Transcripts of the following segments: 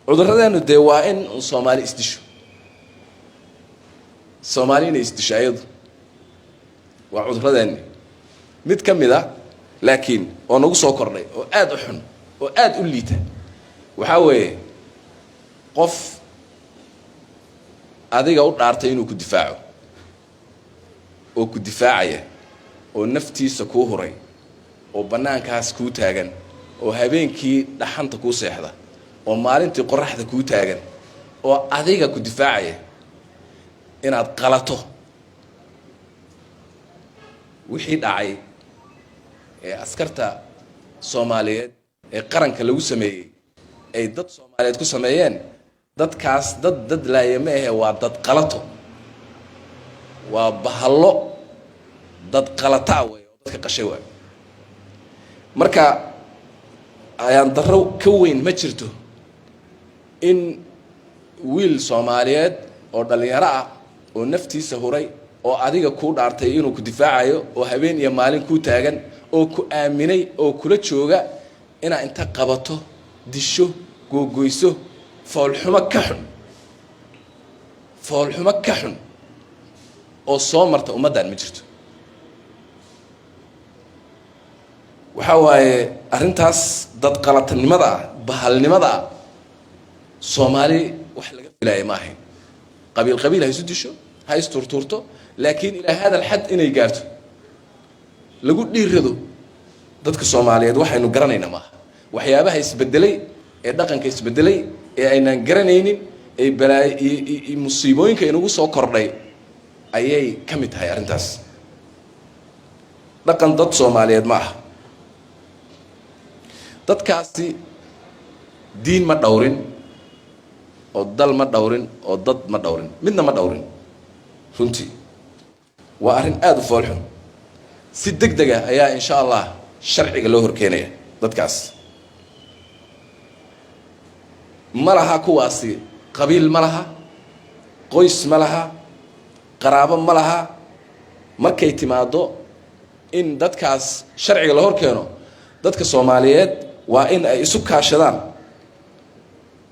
cudurradeennu dee waa in Soomaali isdisho Soomaalina isdishayadu waa cudurradeenni mid ka mid ah laakiin oo nagu soo kordhay oo aad u xun oo aad u liita waxa weeye qof adiga u dhaartay inuu ku difaaco oo ku difaacaya oo naftiisa ku huray oo banaankaas ku taagan oo habeenkii dhaxanta ku seexda oo maalintii qorraxda ku taagan oo adiga ku difaacaya inaad qalato wixii dhacay ee askarta Soomaaliyeed ee qaranka lagu sameeyay ay dad Soomaaliyeed ku sameeyeen dadkaas dad laayama ah waa dad qalato waa bahalo dad qalata way oo dadka qashay way marka ayaan daro ka weyn ma jirto in wiil Soomaaliyeed oo dhalinyaro ah oo naftiisa huray oo adiga ku dhaartay inuu ku difaacayo oo habeen iyo maalin ku taagan oo ku aaminay oo kula jooga ina inta qabato disho googoyso foolxumo ka xun oo soo marta ummadan ma jirto waxa waaye arintaas dad qalatanimada bahalnimada Soomaali wax laga filayo ma ahayn qabiil hay sudisho hay isturturto laakiin ila hada alxad inay gaarto lagu dhiirado dadka Soomaaliyeed waxaynu garanayna ma waxyaabaha isbedelay ee dhaqanka isbedelay ee aynaan garanaynin ee balaay musiibooyinka inagu soo kordhay ayay kamid tahay arintaas dhaqan dad Soomaaliyeed ma aha dadkaasi diin ma dhawrin oo dal ma dhawrin oo dad ma dhawrin midna ma dhawrin runtii waa arin aad u foolxun si degdeg ah ayaa insha Allah sharciga loo horkeenaya dadkaas malaha kuwaasi qabiil malaha qoys malaha qaraabo malaha markay timaado in dadkaas sharciga loo horkeeno dadka Soomaaliyeed waa in ay isu kaashadaan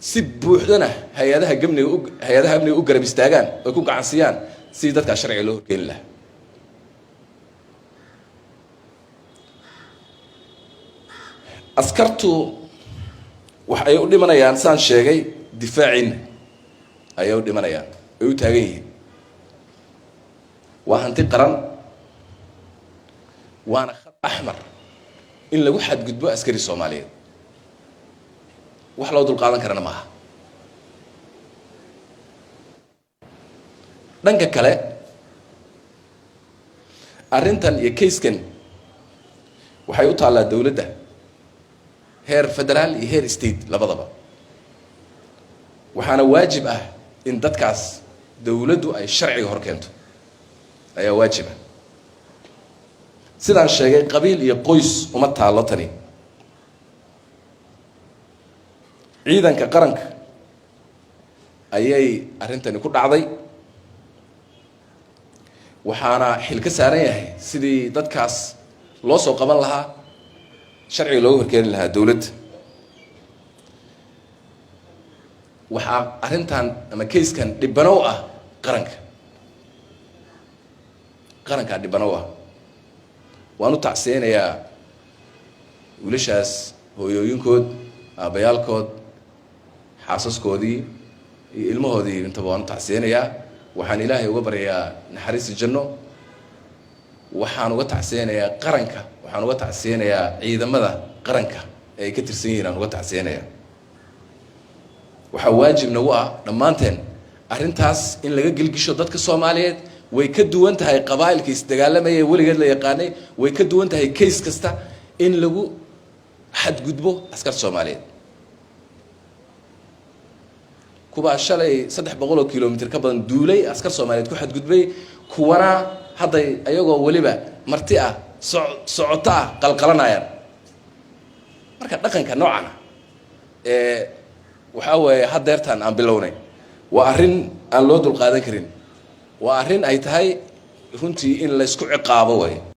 si buuxdana hay'adaha amniga u garab istaagaan oo ku gacansiyaan si dadka sharciga loo horkeen lahaa askartu waxay u dhimanayaan saan sheegay difaacin ay u dhimanayaan ay u taagan yihiin waa hanti qaran waana khad ahmar in lagu xadgudbo askari Soomaaliyeed wax loo dul qaadan karana maaha dhanka kale arintan iyo keyskan waxay u taalaa dawladda heer federaal iyo heer state labadaba waxaana waajib ah in dadkaas dawladdu ay sharciga hor keento ayaa waajib ah sidaan sheegay qabiil iyo qoys uma taalo tani ciidanka qaranka ayay arintani ku dhacday waxaana xil ka saaran yahay sidii dadkaas loo soo qaban lahaa sharciga loo horkeeni lahaa dawladda waxa arintan ama keyskan dhibanow ah qaranka dhibanow ah waanu tacseenayaa wiilashaas hooyooyinkood aabayaalkood xaasaskoodii iyo ilmahoodii intaba waanu tacseenayaa waxaan Ilaahay uga baryayaa naxariis janno waxaan uga tacseenayaa qaranka waxaan uga tacseenayaa ciidamada qaranka ee ka tirsan yihiin aan uga tacseenayaa waxa waajib nagu ah dhamaanteen arintaas in laga gilgisho dadka Soomaaliyeed way ka duwan tahay qabaa'ilka isdagaalamay waligeed la yaqaanay way ka duwan tahay case kasta in lagu xadgudbo askar Soomaaliyeed kuba shalay 300 kilomitir ka badan duulay askar Soomaaliyeed ku xadgudbay kuwana haday ayagoo waliba marti ah socota qalqalanayaan marka dhaqanka noocan waxa weeye hadeertan aan bilownay waa arin aan loo dul qaadan karin waa arin ay tahay runtii in la isku ciqaabo way